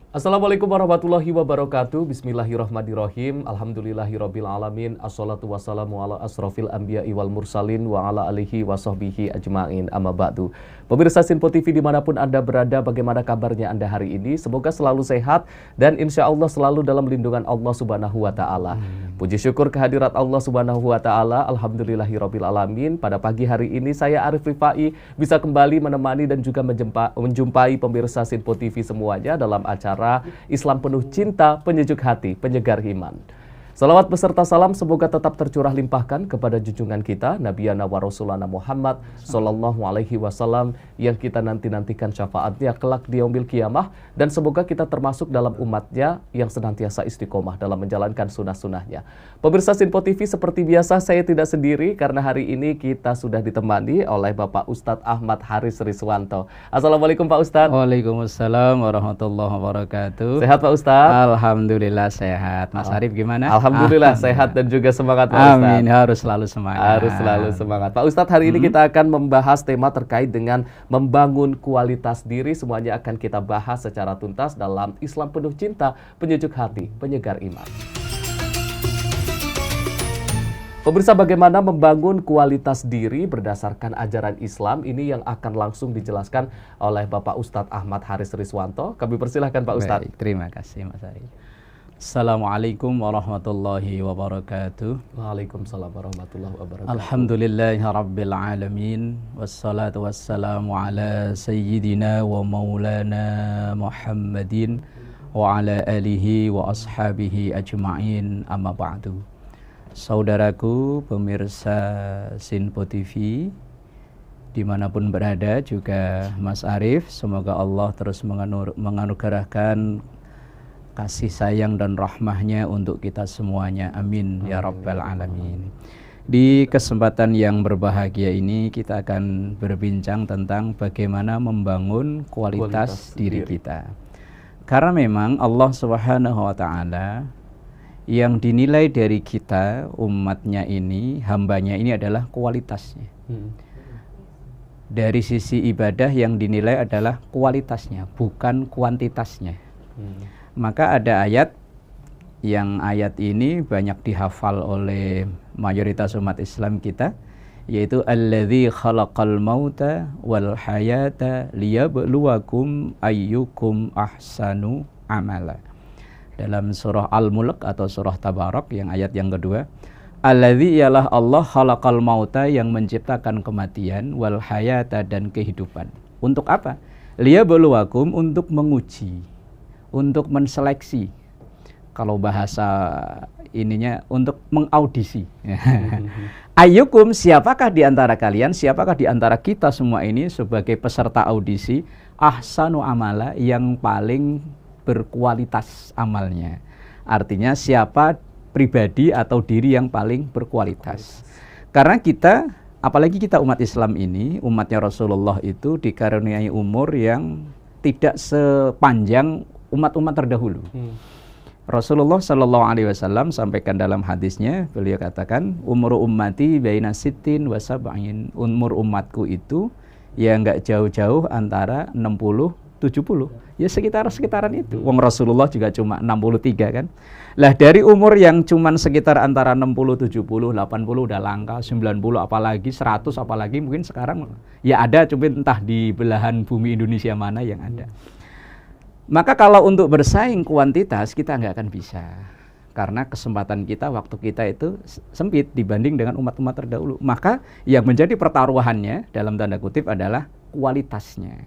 Assalamualaikum warahmatullahi wabarakatuh. Bismillahirrahmanirrahim. Alhamdulillahirabbil alamin. Assalatu wassalamu ala asrofil anbiya'i wal mursalin wa ala alihi wa sahbihi ajma'in. Amma ba'du. Pemirsa Sinpo TV dimanapun Anda berada, bagaimana kabarnya Anda hari ini? Semoga selalu sehat dan insya Allah selalu dalam lindungan Allah Subhanahu wa Ta'ala. Puji syukur kehadirat Allah Subhanahu wa Ta'ala. Alhamdulillahirabbil alamin. Pada pagi hari ini saya Arif Rifai bisa kembali menemani dan juga menjumpai pemirsa Sinpo TV semuanya dalam acara Islam Penuh Cinta, Penyejuk Hati, Penyegar Iman. Salawat beserta salam semoga tetap tercurah limpahkan kepada junjungan kita Nabiyana wa Rasulana Muhammad Sallallahu Alaihi Wasallam yang kita nantikan syafaatnya kelak di yaumil qiyamah, dan semoga kita termasuk dalam umatnya yang senantiasa istiqomah dalam menjalankan sunnah-sunnahnya. Pemirsa Sinpo TV, seperti biasa saya tidak sendiri karena hari ini kita sudah ditemani oleh Bapak Ustadz Ahmad Haris Riswanto. Assalamualaikum Pak Ustadz. Waalaikumsalam warahmatullahi wabarakatuh. Sehat Pak Ustadz? Alhamdulillah sehat. Mas Arif gimana? Alhamdulillah sehat dan juga semangat Pak Ustadz. Amin, harus selalu semangat. Harus selalu semangat. Pak Ustadz, hari ini kita akan membahas tema terkait dengan membangun kualitas diri. Semuanya akan kita bahas secara tuntas dalam Islam Penuh Cinta, Penyejuk Hati, Penyegar Iman. Pemirsa, bagaimana membangun kualitas diri berdasarkan ajaran Islam, ini yang akan langsung dijelaskan oleh Bapak Ustadz Ahmad Haris Riswanto. Kami persilahkan Pak Ustadz. Baik, terima kasih Mas Arif. Assalamualaikum warahmatullahi wabarakatuh. Waalaikumsalam warahmatullahi wabarakatuh. Alhamdulillahi rabbil alamin. Wassalatu wassalamu ala sayyidina wa maulana Muhammadin wa ala alihi wa ashabihi ajma'in, amma ba'du. Saudaraku pemirsa Sinpo TV dimanapun berada, juga Mas Arif, semoga Allah terus menganugerahkan kasih sayang dan rahmahnya untuk kita semuanya. Amin ya rabbal alamin. Di kesempatan yang berbahagia ini kita akan berbincang tentang bagaimana membangun kualitas diri kita. Karena memang Allah Subhanahu wa Ta'ala yang dinilai dari kita umatnya ini, hambanya ini adalah kualitasnya. Dari sisi ibadah yang dinilai adalah kualitasnya, bukan kuantitasnya. Maka ada ayat ini banyak dihafal oleh mayoritas umat Islam kita, yaitu alladzi khalaqal mauta wal hayata liyabluwakum ayyukum ahsanu amala. Dalam surah Al-Mulk atau surah Tabarak yang ayat yang kedua, alladzi ialah Allah khalaqal mauta yang menciptakan kematian, wal hayata dan kehidupan. Untuk apa? Liyabluwakum, untuk menguji, untuk menseleksi. Kalau bahasa ininya untuk mengaudisi. Ayyukum, siapakah di antara kalian, siapakah di antara kita semua ini sebagai peserta audisi, ahsanu amala, yang paling berkualitas amalnya. Artinya siapa pribadi atau diri yang paling berkualitas. Karena kita, apalagi kita umat Islam ini, umatnya Rasulullah itu dikaruniai umur yang tidak sepanjang umat-umat terdahulu. Rasulullah Shallallahu Alaihi Wasallam sampaikan dalam hadisnya, beliau katakan, umur ummati baina sittin wa sab'in. Umur umatku itu ya nggak jauh-jauh antara 60-70, ya sekitaran itu. Wong Rasulullah juga cuma 63 kan. Lah dari umur yang cuma sekitar antara 60, 70, 80 udah langka, 90 apalagi 100 apalagi mungkin sekarang ya ada, cuma entah di belahan bumi Indonesia mana yang ada. Maka kalau untuk bersaing kuantitas kita nggak akan bisa, karena kesempatan kita, waktu kita itu sempit dibanding dengan umat-umat terdahulu. Maka yang menjadi pertaruhannya dalam tanda kutip adalah kualitasnya.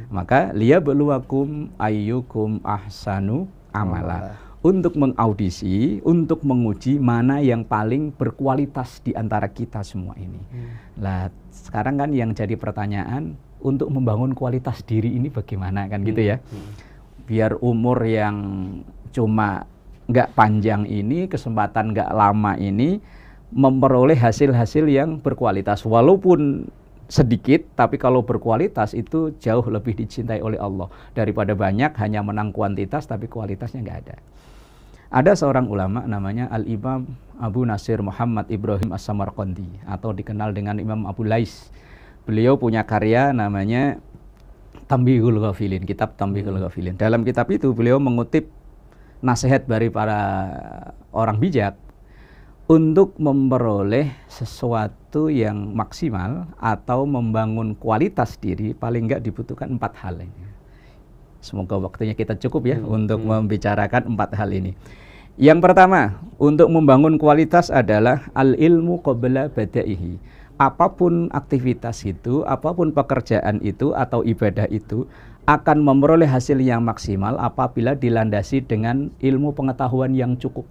Maka liyabluwakum ayyukum ahsanu amala, untuk mengaudisi, untuk menguji mana yang paling berkualitas di antara kita semua ini. Lah sekarang kan yang jadi pertanyaan, untuk membangun kualitas diri ini bagaimana kan gitu ya. Biar umur yang cuma nggak panjang ini, kesempatan nggak lama ini, memperoleh hasil-hasil yang berkualitas. Walaupun sedikit, tapi kalau berkualitas itu jauh lebih dicintai oleh Allah daripada banyak hanya menang kuantitas tapi kualitasnya nggak ada. Ada seorang ulama namanya Al-Imam Abu Nasir Muhammad Ibrahim As-Samarqandi atau dikenal dengan Imam Abu Lais. Beliau punya karya namanya Tambihul Ghafilin, kitab Tambihul Ghafilin. Dalam kitab itu beliau mengutip nasihat dari para orang bijak untuk memperoleh sesuatu yang maksimal atau membangun kualitas diri, paling enggak dibutuhkan 4 hal ini. Semoga waktunya kita cukup ya untuk membicarakan 4 hal ini. Yang pertama, untuk membangun kualitas adalah al-ilmu qabla badaihi. Apapun aktivitas itu, apapun pekerjaan itu atau ibadah itu akan memperoleh hasil yang maksimal apabila dilandasi dengan ilmu pengetahuan yang cukup.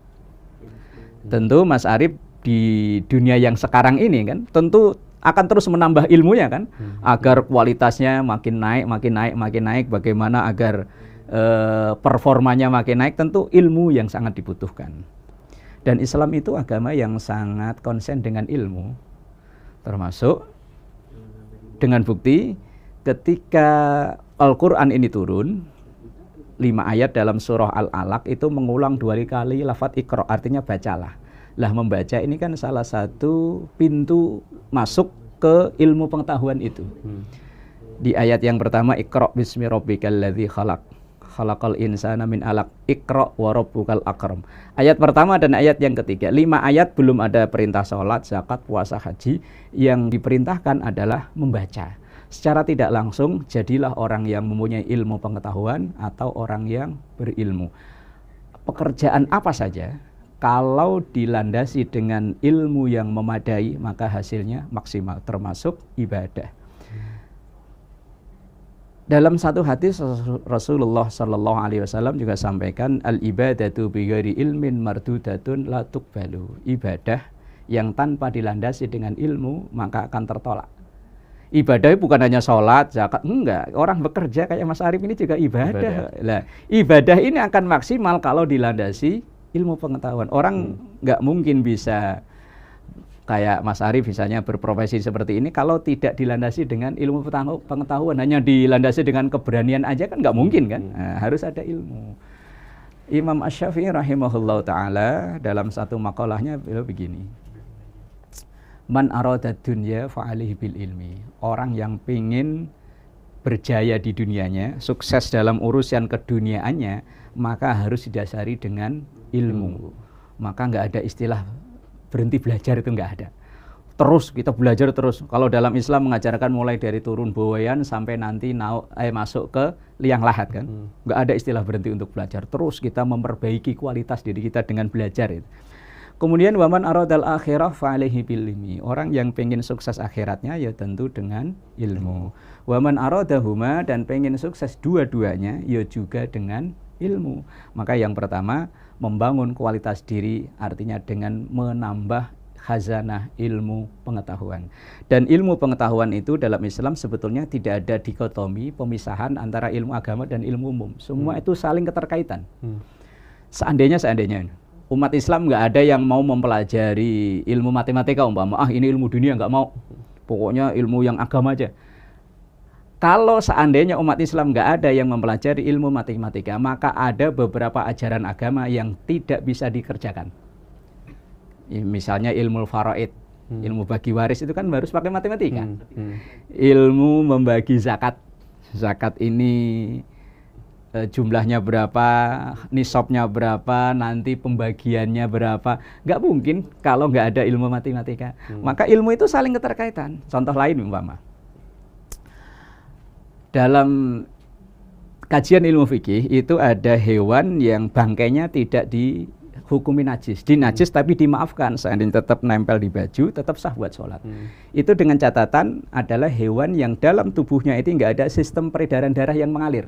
Tentu Mas Arif di dunia yang sekarang ini kan tentu akan terus menambah ilmunya kan, agar kualitasnya makin naik. Bagaimana agar performanya makin naik, tentu ilmu yang sangat dibutuhkan. Dan Islam itu agama yang sangat konsen dengan ilmu, termasuk dengan bukti ketika Al-Quran ini turun, 5 ayat dalam surah Al-Alaq itu mengulang 2 kali lafaz Iqra, artinya bacalah. Lah membaca ini kan salah satu pintu masuk ke ilmu pengetahuan itu. Di ayat yang pertama, Iqra bismi rabbikal ladzi khalaq, khalaqal insana min alaq, Iqra wa rabbukal akram. Ayat pertama dan ayat yang ketiga, 5 ayat belum ada perintah sholat, zakat, puasa, haji. Yang diperintahkan adalah membaca. Secara tidak langsung, jadilah orang yang mempunyai ilmu pengetahuan atau orang yang berilmu. Pekerjaan apa saja, kalau dilandasi dengan ilmu yang memadai, maka hasilnya maksimal, termasuk ibadah. Dalam satu hadis Rasulullah Shallallahu Alaihi Wasallam juga sampaikan, al ibadatu bighairi ilmin mardudatun la tuqbalu. Ibadah yang tanpa dilandasi dengan ilmu maka akan tertolak. Ibadah bukan hanya sholat, zakat, enggak. Orang bekerja kayak Mas Arif ini juga ibadah. Lah, ibadah ini akan maksimal kalau dilandasi ilmu pengetahuan. Orang nggak mungkin bisa kayak Mas Arif misalnya berprofesi seperti ini kalau tidak dilandasi dengan ilmu pengetahuan. Hanya dilandasi dengan keberanian aja kan nggak mungkin kan. Nah, harus ada ilmu. Imam Asy-Syafi'i rahimahullah ta'ala dalam satu makalahnya beliau begini, man arada dunya fa'alihi bil ilmi. Orang yang ingin berjaya di dunianya, sukses dalam urusan keduniaannya, maka harus didasari dengan ilmu. Maka nggak ada istilah berhenti belajar, itu nggak ada. Terus kita belajar terus. Kalau dalam Islam mengajarkan mulai dari turun bawayan sampai nanti masuk ke liang lahat kan. Nggak ada istilah berhenti untuk belajar. Terus kita memperbaiki kualitas diri kita dengan belajar itu. Kemudian waman aradal akhirah fa'alaihi bil ilmi. Orang yang pengen sukses akhiratnya ya tentu dengan ilmu. Waman aradahuma, dan pengen sukses dua-duanya ya juga dengan ilmu. Maka yang pertama, membangun kualitas diri artinya dengan menambah khazanah ilmu pengetahuan. Dan ilmu pengetahuan itu dalam Islam sebetulnya tidak ada dikotomi, pemisahan antara ilmu agama dan ilmu umum. Semua itu saling keterkaitan. Seandainya umat Islam nggak ada yang mau mempelajari ilmu matematika umpama, ini ilmu dunia nggak mau, pokoknya ilmu yang agama aja. Kalau seandainya umat Islam nggak ada yang mempelajari ilmu matematika, maka ada beberapa ajaran agama yang tidak bisa dikerjakan. Misalnya ilmu faraid, ilmu bagi waris itu kan harus pakai matematika. Ilmu membagi zakat, zakat ini jumlahnya berapa, nisabnya berapa, nanti pembagiannya berapa. Nggak mungkin kalau nggak ada ilmu matematika. Maka ilmu itu saling keterkaitan. Contoh lain umpama, dalam kajian ilmu fikih itu ada hewan yang bangkainya tidak dihukumi najis, dinajis tapi dimaafkan, seandainya tetap nempel di baju, tetap sah buat sholat. Itu dengan catatan adalah hewan yang dalam tubuhnya itu nggak ada sistem peredaran darah yang mengalir.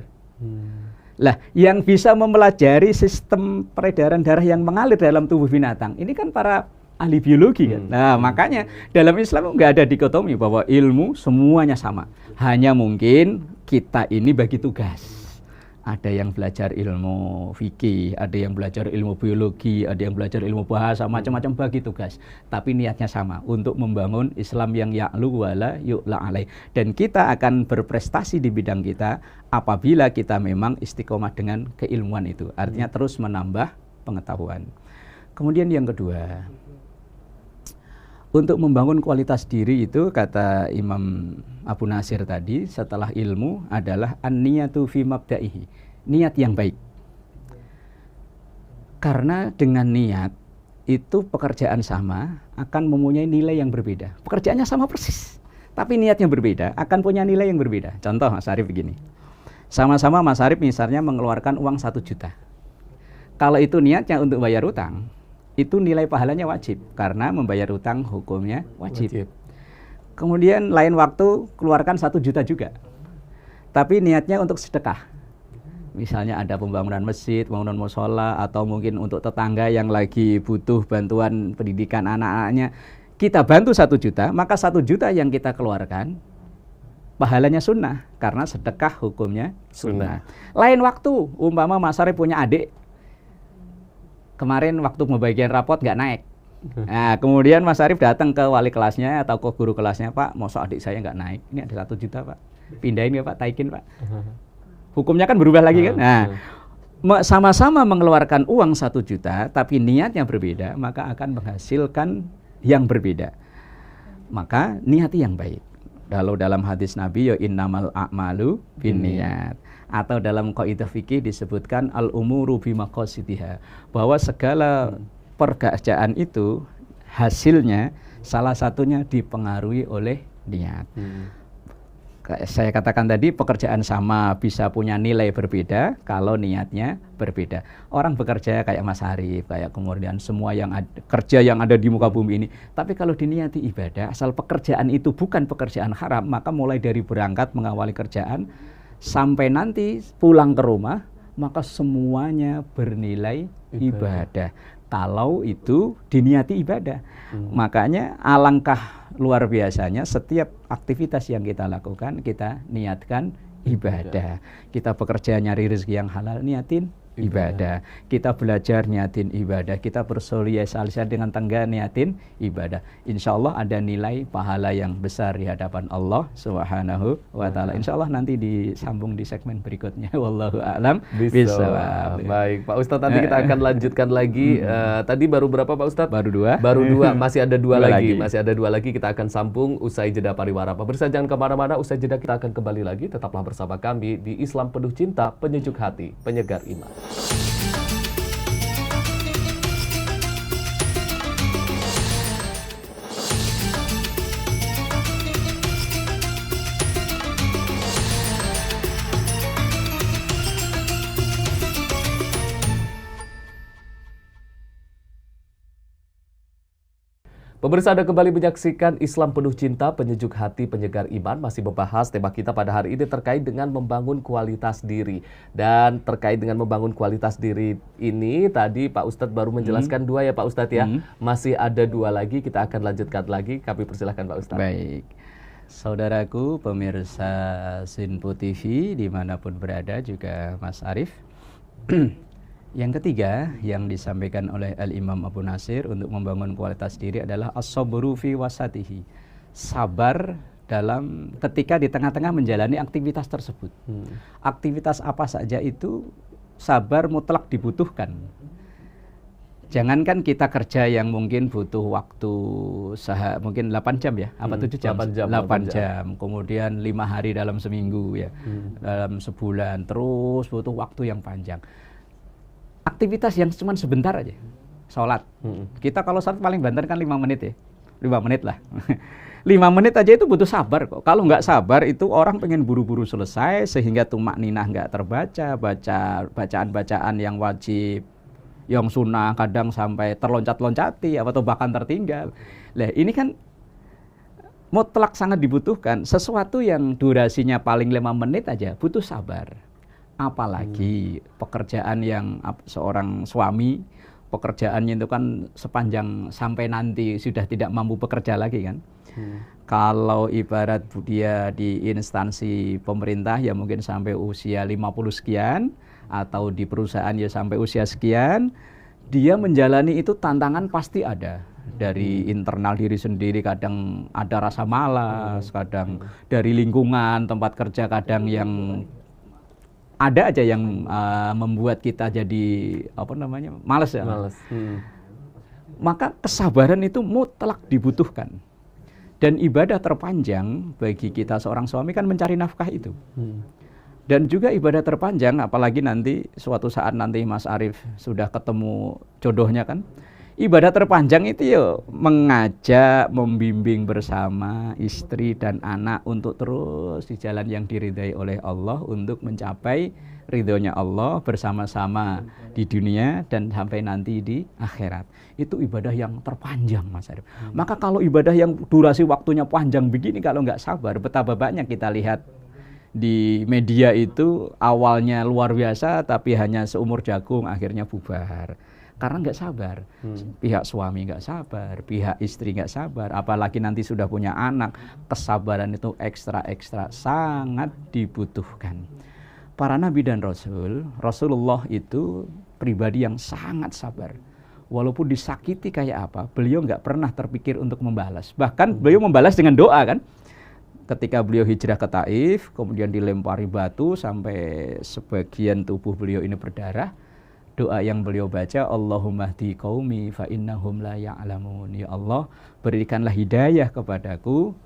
Lah, yang bisa mempelajari sistem peredaran darah yang mengalir dalam tubuh binatang ini kan para ahli biologi kan. Nah, makanya dalam Islam nggak ada dikotomi bahwa ilmu semuanya sama. Hanya mungkin kita ini bagi tugas. Ada yang belajar ilmu fikih, ada yang belajar ilmu biologi, ada yang belajar ilmu bahasa, macam-macam bagi tugas. Tapi niatnya sama, untuk membangun Islam yang ya'lu wala yu'la alaih. Dan kita akan berprestasi di bidang kita apabila kita memang istiqomah dengan keilmuan itu. Artinya terus menambah pengetahuan. Kemudian yang kedua, Untuk membangun kualitas diri itu kata Imam Abu Nasir tadi setelah ilmu adalah an-niyatu fi mabda'ihi, niat yang baik. Karena dengan niat itu pekerjaan sama akan mempunyai nilai yang berbeda. Pekerjaannya sama persis, tapi niat yang berbeda akan punya nilai yang berbeda. Contoh Mas Arief begini, sama-sama Mas Arief misalnya mengeluarkan uang 1 juta. Kalau itu niatnya untuk bayar utang, itu nilai pahalanya wajib karena membayar utang hukumnya wajib. Kemudian lain waktu keluarkan 1 juta juga, tapi niatnya untuk sedekah. Misalnya ada pembangunan masjid, pembangunan mushola, atau mungkin untuk tetangga yang lagi butuh bantuan pendidikan anak-anaknya, kita bantu 1 juta, maka 1 juta yang kita keluarkan pahalanya sunnah karena sedekah hukumnya sunnah. Lain waktu, umpama Mas Arief punya adik, kemarin waktu pembagian rapot nggak naik. Nah, kemudian Mas Arief datang ke wali kelasnya atau ke guru kelasnya, Pak, masa adik saya nggak naik? Ini ada 1 juta, Pak. Pindahin ya, Pak, taikin, Pak. Hukumnya kan berubah lagi kan? Nah, sama-sama mengeluarkan uang 1 juta, tapi niatnya berbeda, maka akan menghasilkan yang berbeda. Maka niati yang baik. Kalau dalam hadis Nabi, ya innamal a'malu binniyat. Atau dalam kaidah fikih disebutkan al-umuru bimaqasidiha, bahwa segala pekerjaan itu hasilnya salah satunya dipengaruhi oleh niat. Saya katakan tadi pekerjaan sama bisa punya nilai berbeda kalau niatnya berbeda. Orang bekerja kayak Mas Arief, kayak kemudian semua yang kerja yang ada di muka bumi ini. Tapi kalau diniati ibadah, asal pekerjaan itu bukan pekerjaan haram, maka mulai dari berangkat mengawali kerjaan sampai nanti pulang ke rumah, maka semuanya bernilai ibadah. Kalau itu diniati ibadah. Makanya alangkah luar biasanya setiap aktivitas yang kita lakukan kita niatkan ibadah. Kita bekerja nyari rezeki yang halal, niatin ibadah. Kita belajar, niatin ibadah. Kita bersosialisasi dengan tangga, niatin ibadah. Insya Allah ada nilai pahala yang besar di hadapan Allah Subhanahu wa Ta'ala. Insya Allah nanti disambung di segmen berikutnya. Wallahu a'lam bishawab. Baik, Pak Ustadz, nanti kita akan lanjutkan lagi. Tadi baru berapa, Pak Ustadz? Baru 2. Baru 2, masih ada 2 lagi. Masih ada 2 lagi, kita akan sambung usai jeda pariwara. Pemirsa jangan kemana-mana, usai jeda kita akan kembali lagi. Tetaplah bersama kami di Islam Penuh Cinta, Penyejuk Hati, Penyegar Iman. Pemirsa, Anda kembali menyaksikan Islam Penuh Cinta, Penyejuk Hati, Penyegar Iman. Masih membahas tema kita pada hari ini terkait dengan membangun kualitas diri. Dan terkait dengan membangun kualitas diri ini, tadi Pak Ustadz baru menjelaskan 2 ya Pak Ustadz ya. Masih ada 2 lagi, kita akan lanjutkan lagi. Kami persilahkan Pak Ustadz. Baik. Saudaraku pemirsa Sinpo TV dimanapun berada, juga Mas Arief. Yang ketiga yang disampaikan oleh Al-Imam Abu Nasir untuk membangun kualitas diri adalah as-sabru fi wasatihi. Sabar dalam ketika di tengah-tengah menjalani aktivitas tersebut. Aktivitas apa saja itu sabar mutlak dibutuhkan. Jangankan kita kerja yang mungkin butuh waktu mungkin 8 jam ya, apa 7 jam? 8 jam. Kemudian 5 hari dalam seminggu ya, dalam sebulan, terus butuh waktu yang panjang. Aktivitas yang cuma sebentar aja, sholat. Kita kalau sholat paling banter kan 5 menit ya, 5 menit lah. 5 menit aja itu butuh sabar kok. Kalau nggak sabar itu orang pengen buru-buru selesai sehingga tumak ninah nggak terbaca, bacaan-bacaan yang wajib, yang sunnah kadang sampai terloncat-loncati atau bahkan tertinggal. Lah ini kan mutlak sangat dibutuhkan. Sesuatu yang durasinya paling 5 menit aja butuh sabar. Apalagi pekerjaan yang seorang suami, pekerjaannya itu kan sepanjang sampai nanti sudah tidak mampu bekerja lagi kan. Kalau ibarat dia di instansi pemerintah ya mungkin sampai usia 50 sekian, atau di perusahaan ya sampai usia sekian, dia menjalani itu tantangan pasti ada. Dari internal diri sendiri kadang ada rasa malas, kadang dari lingkungan tempat kerja kadang yang ada aja yang membuat kita jadi malas ya. Maka kesabaran itu mutlak dibutuhkan. Dan ibadah terpanjang bagi kita seorang suami kan mencari nafkah itu. Dan juga ibadah terpanjang, apalagi nanti suatu saat nanti Mas Arief sudah ketemu jodohnya kan. Ibadah terpanjang itu ya mengajak, membimbing bersama istri dan anak untuk terus di jalan yang diridhai oleh Allah untuk mencapai ridhonya Allah bersama-sama di dunia dan sampai nanti di akhirat. Itu ibadah yang terpanjang, Mas Arief. Maka kalau ibadah yang durasi waktunya panjang begini, kalau nggak sabar, betapa banyak kita lihat di media itu awalnya luar biasa tapi hanya seumur jagung akhirnya bubar. Karena nggak sabar, pihak suami nggak sabar, pihak istri nggak sabar, apalagi nanti sudah punya anak, kesabaran itu ekstra sangat dibutuhkan. Para nabi dan rasul, Rasulullah itu pribadi yang sangat sabar. Walaupun disakiti kayak apa, beliau nggak pernah terpikir untuk membalas. Bahkan beliau membalas dengan doa kan. Ketika beliau hijrah ke Taif, kemudian dilempari batu sampai sebagian tubuh beliau ini berdarah. Doa yang beliau baca, Allahumma hdi qaumi fa innahum la ya'lamun. Ya Allah, berikanlah hidayah kepadaku.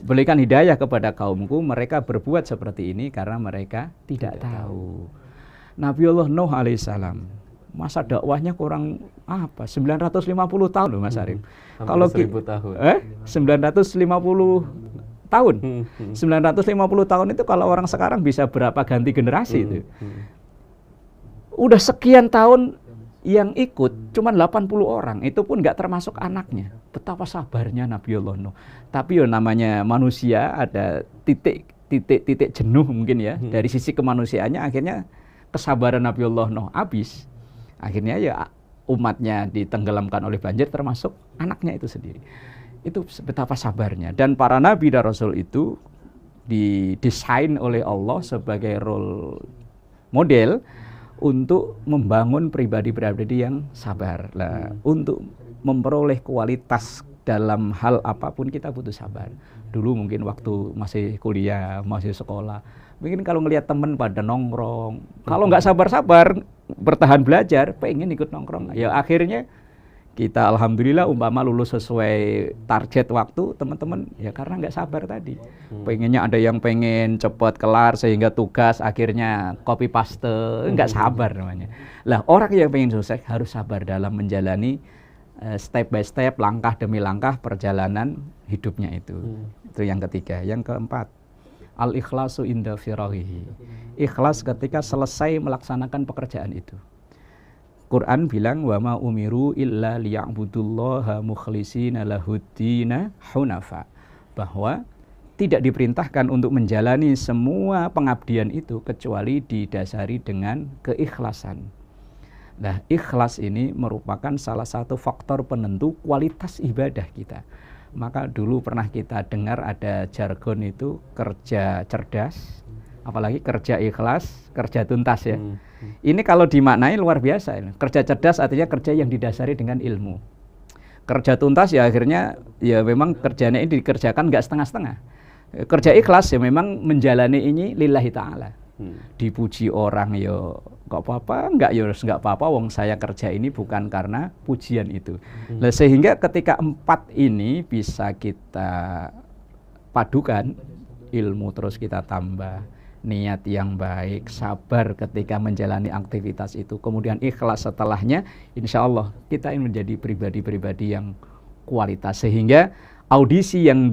Berikan hidayah kepada kaumku, mereka berbuat seperti ini karena mereka tidak tahu. Nabiullah Nuh alaihissalam, masa dakwahnya kurang 950 tahun loh Mas Arief. Kalau 1000 tahun. 950 tahun. 950 tahun itu kalau orang sekarang bisa berapa ganti generasi itu. Udah sekian tahun yang ikut cuma 80 orang, itu pun nggak termasuk anaknya. Betapa sabarnya Nabiullah Nuh. Tapi namanya manusia ada titik jenuh mungkin ya. Dari sisi kemanusiaannya akhirnya kesabaran Nabiullah Nuh habis. Akhirnya ya umatnya ditenggelamkan oleh banjir termasuk anaknya itu sendiri. Itu betapa sabarnya. Dan para nabi dan rasul itu didesain oleh Allah sebagai role model untuk membangun pribadi-pribadi yang sabar. Untuk memperoleh kualitas dalam hal apapun kita butuh sabar. Dulu mungkin waktu masih kuliah, masih sekolah, mungkin kalau ngelihat teman pada nongkrong, kalau nggak sabar-sabar bertahan belajar, pengen ikut nongkrong. Ya akhirnya kita alhamdulillah umpama lulus sesuai target waktu, teman-teman ya karena nggak sabar tadi. Pengennya ada yang pengen cepat kelar sehingga tugas akhirnya copy paste, nggak sabar namanya. Lah orang yang pengen sukses harus sabar dalam menjalani step by step, langkah demi langkah perjalanan hidupnya itu. Itu yang ketiga. Yang keempat, al-ikhlasu inda firaghihi. Ikhlas ketika selesai melaksanakan pekerjaan itu. Quran bilang wa ma umiru illa liya'budullaha mukhlishina lahuddina hunafa, bahwa tidak diperintahkan untuk menjalani semua pengabdian itu kecuali didasari dengan keikhlasan. Nah, ikhlas ini merupakan salah satu faktor penentu kualitas ibadah kita. Maka dulu pernah kita dengar ada jargon itu kerja cerdas, apalagi kerja ikhlas, kerja tuntas ya. Ini kalau dimaknai luar biasa. Kerja cerdas artinya kerja yang didasari dengan ilmu. Kerja tuntas ya akhirnya ya memang kerjanya ini dikerjakan nggak setengah-setengah. Kerja ikhlas ya memang menjalani ini lillahi ta'ala. Dipuji orang ya nggak apa-apa, nggak apa-apa, wong saya kerja ini bukan karena pujian itu. Nah, sehingga ketika 4 ini bisa kita padukan, ilmu terus kita tambah, niat yang baik, sabar ketika menjalani aktivitas itu, kemudian ikhlas setelahnya, insya Allah kita ini menjadi pribadi-pribadi yang kualitas. Sehingga audisi yang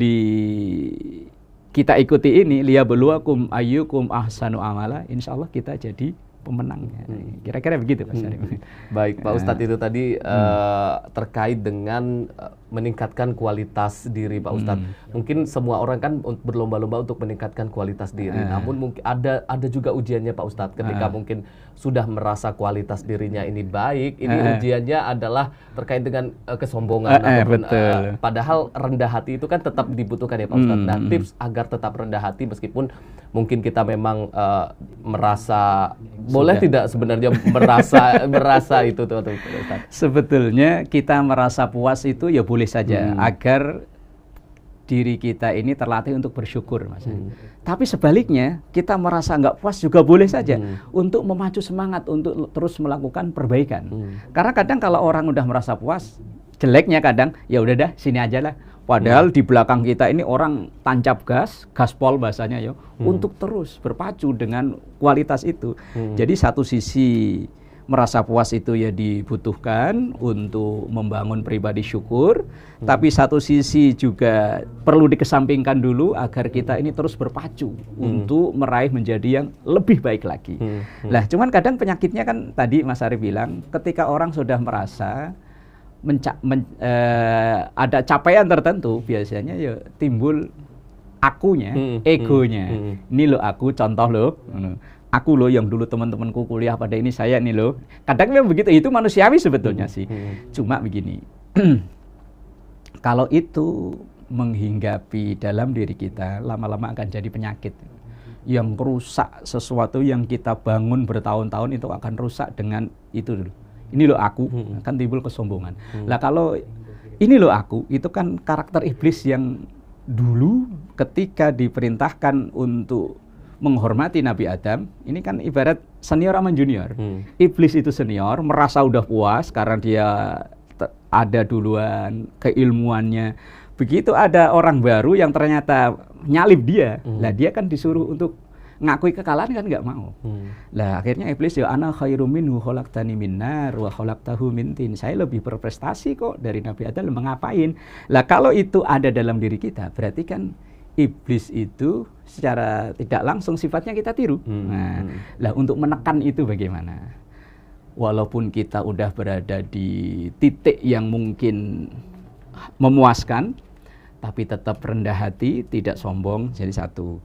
kita ikuti ini, liyabluwakum ayyukum ahsanu amala, insya Allah kita jadi pemenangnya. Kira-kira begitu Pak Syarif. Baik Pak Ustadz, itu tadi terkait dengan meningkatkan kualitas diri Pak Ustadz. Mungkin semua orang kan berlomba-lomba untuk meningkatkan kualitas diri. Namun mungkin ada juga ujiannya Pak Ustadz. Ketika mungkin sudah merasa kualitas dirinya ini baik, ini ujiannya adalah terkait dengan kesombongan. Padahal rendah hati itu kan tetap dibutuhkan ya Pak Ustadz. Nah, tips agar tetap rendah hati meskipun mungkin kita memang merasa boleh tidak sebenarnya merasa itu tuh Ustaz? Sebetulnya kita merasa puas itu ya boleh saja agar diri kita ini terlatih untuk bersyukur Mas. Tapi sebaliknya kita merasa nggak puas juga boleh saja untuk memacu semangat untuk terus melakukan perbaikan. Karena kadang kalau orang udah merasa puas jeleknya kadang ya udah dah sini aja lah. Padahal di belakang kita ini orang tancap gaspol bahasanya ya, untuk terus berpacu dengan kualitas itu. Jadi satu sisi merasa puas itu ya dibutuhkan untuk membangun pribadi syukur, tapi satu sisi juga perlu dikesampingkan dulu agar kita ini terus berpacu untuk meraih menjadi yang lebih baik lagi. Lah, cuman kadang penyakitnya kan tadi Mas Arif bilang, ketika orang sudah merasa ada capaian tertentu, biasanya ya timbul akunya, egonya. Ini loh aku, contoh loh. Aku loh yang dulu teman-temanku kuliah pada ini, saya nih loh. Kadang memang begitu, itu manusiawi sebetulnya sih. Cuma begini, kalau itu menghinggapi dalam diri kita, lama-lama akan jadi penyakit. Yang rusak sesuatu yang kita bangun bertahun-tahun itu akan rusak dengan itu dulu. Ini loh aku, kan timbul kesombongan. Lah kalau ini loh aku, itu kan karakter iblis yang dulu ketika diperintahkan untuk menghormati Nabi Adam, ini kan ibarat senior sama junior. Iblis itu senior, merasa udah puas karena dia ada duluan keilmuannya. Begitu ada orang baru yang ternyata nyalip dia, lah dia kan disuruh untuk ngakui kekalahan, kan nggak mau. Lah akhirnya iblis ya ana khairum minhu khalaqtani min nar wa khalaqtahu min tin. Saya lebih berprestasi kok dari Nabi Adam, mengapain? Lah kalau itu ada dalam diri kita, berarti kan iblis itu secara tidak langsung sifatnya kita tiru. Lah untuk menekan itu bagaimana? Walaupun kita udah berada di titik yang mungkin memuaskan, tapi tetap rendah hati, tidak sombong. Jadi satu,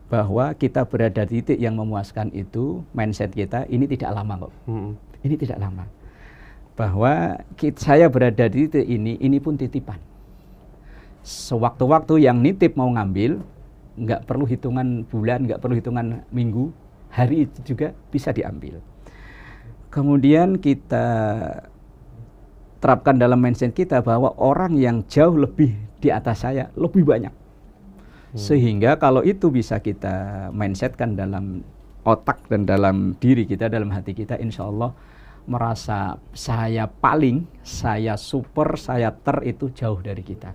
bahwa kita berada di titik yang memuaskan itu, mindset kita ini tidak lama kok. Ini tidak lama. Bahwa saya berada di titik ini pun titipan. Sewaktu-waktu yang nitip mau ngambil, nggak perlu hitungan bulan, nggak perlu hitungan minggu, hari itu juga bisa diambil. Kemudian kita terapkan dalam mindset kita bahwa orang yang jauh lebih di atas saya lebih banyak. Sehingga kalau itu bisa kita mindsetkan dalam otak dan dalam diri kita, dalam hati kita, insya Allah merasa saya paling, saya super, saya itu jauh dari kita.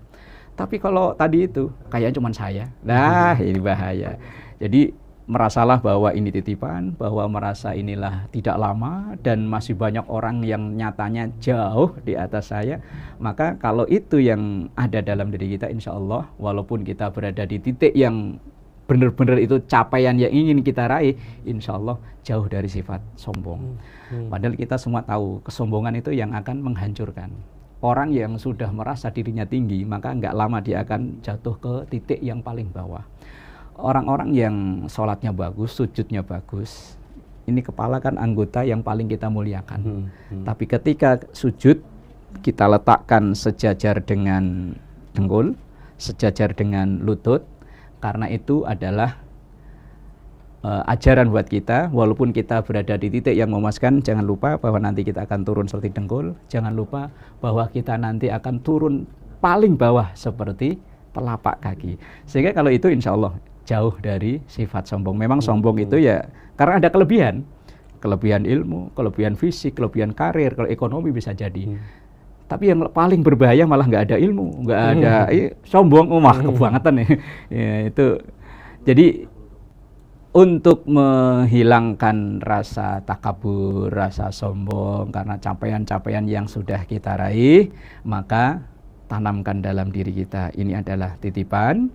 Tapi kalau tadi itu kayaknya cuma saya, nah ini bahaya. Jadi merasalah bahwa ini titipan, bahwa merasa inilah tidak lama dan masih banyak orang yang nyatanya jauh di atas saya. Maka kalau itu yang ada dalam diri kita, insya Allah walaupun kita berada di titik yang benar-benar itu capaian yang ingin kita raih, insya Allah jauh dari sifat sombong. Padahal kita semua tahu kesombongan itu yang akan menghancurkan. Orang yang sudah merasa dirinya tinggi, maka nggak lama dia akan jatuh ke titik yang paling bawah. Orang-orang yang sholatnya bagus, sujudnya bagus, ini kepala kan anggota yang paling kita muliakan. Tapi ketika sujud, kita letakkan sejajar dengan dengkul, sejajar dengan lutut, karena itu adalah ajaran buat kita. Walaupun kita berada di titik yang memuaskan, jangan lupa bahwa nanti kita akan turun seperti dengkul, jangan lupa bahwa kita nanti akan turun paling bawah seperti telapak kaki. Sehingga kalau itu insya Allah jauh dari sifat sombong. Memang sombong itu ya karena ada kelebihan. Kelebihan ilmu, kelebihan fisik, kelebihan karir, kalau ekonomi bisa jadi. Tapi yang paling berbahaya malah nggak ada ilmu, nggak ada sombong, kebangetan ya. Itu. Jadi untuk menghilangkan rasa takabur, rasa sombong karena capaian-capaian yang sudah kita raih, maka tanamkan dalam diri kita, ini adalah titipan,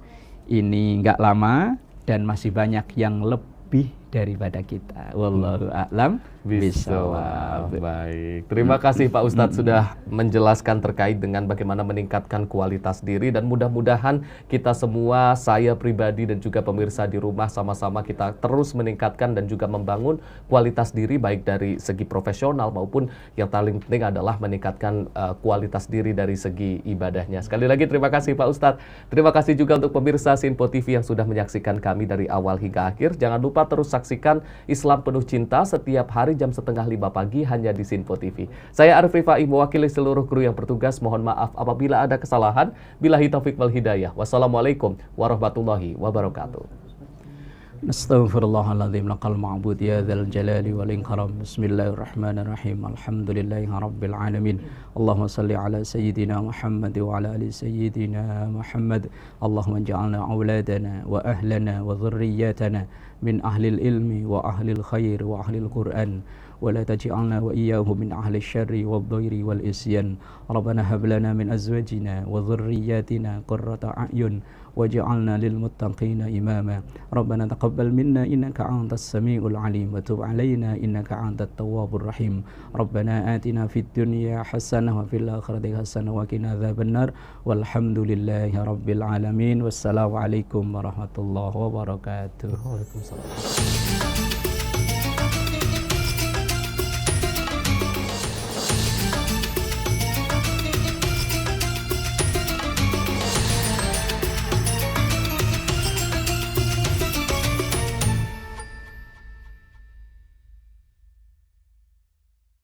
ini nggak lama dan masih banyak yang lebih daripada kita. Wallahu a'lam bishawab. Baik, terima kasih Pak Ustadz sudah menjelaskan terkait dengan bagaimana meningkatkan kualitas diri, dan mudah-mudahan kita semua, saya pribadi dan juga pemirsa di rumah, sama-sama kita terus meningkatkan dan juga membangun kualitas diri baik dari segi profesional maupun yang paling penting adalah meningkatkan kualitas diri dari segi ibadahnya. Sekali lagi terima kasih Pak Ustadz. Terima kasih juga untuk pemirsa Sinpo TV yang sudah menyaksikan kami dari awal hingga akhir. Jangan lupa terus saksikan Islam Penuh Cinta setiap hari jam 4:30 pagi hanya di Sinpo TV. Saya Arif Rifai mewakili seluruh kru yang bertugas. Mohon maaf apabila ada kesalahan. Billahi taufik wal hidayah. Wassalamualaikum warahmatullahi wabarakatuh. Nastaghfirullahaladzim laqal ma'bud ya dzal jalali wal ikram. Bismillahirrahmanirrahim. Alhamdulillahi rabbil alamin. Allahumma salli ala sayyidina Muhammad wa ala ali sayyidina Muhammad. Allahumma ij'alna auladana wa ahlana wa dhurriyyatana min ahlil ilmi wa ahlil khair wa ahlil Qur'an. ولا تجعلنا وإياه من أهل الشر والضير والإسيان. ربنا هب لنا من أزواجنا وذرياتنا قرة أعين واجعلنا للمتقين إماما. ربنا تقبل منا إنك أنت السميع العليم وتب علينا إنك أنت التواب الرحيم. ربنا آتنا في الدنيا حسنة وفي الآخرة حسنة وقنا عذاب النار. والحمد لله رب العالمين. والسلام عليكم ورحمة الله وبركاته. Waalaikumsalam.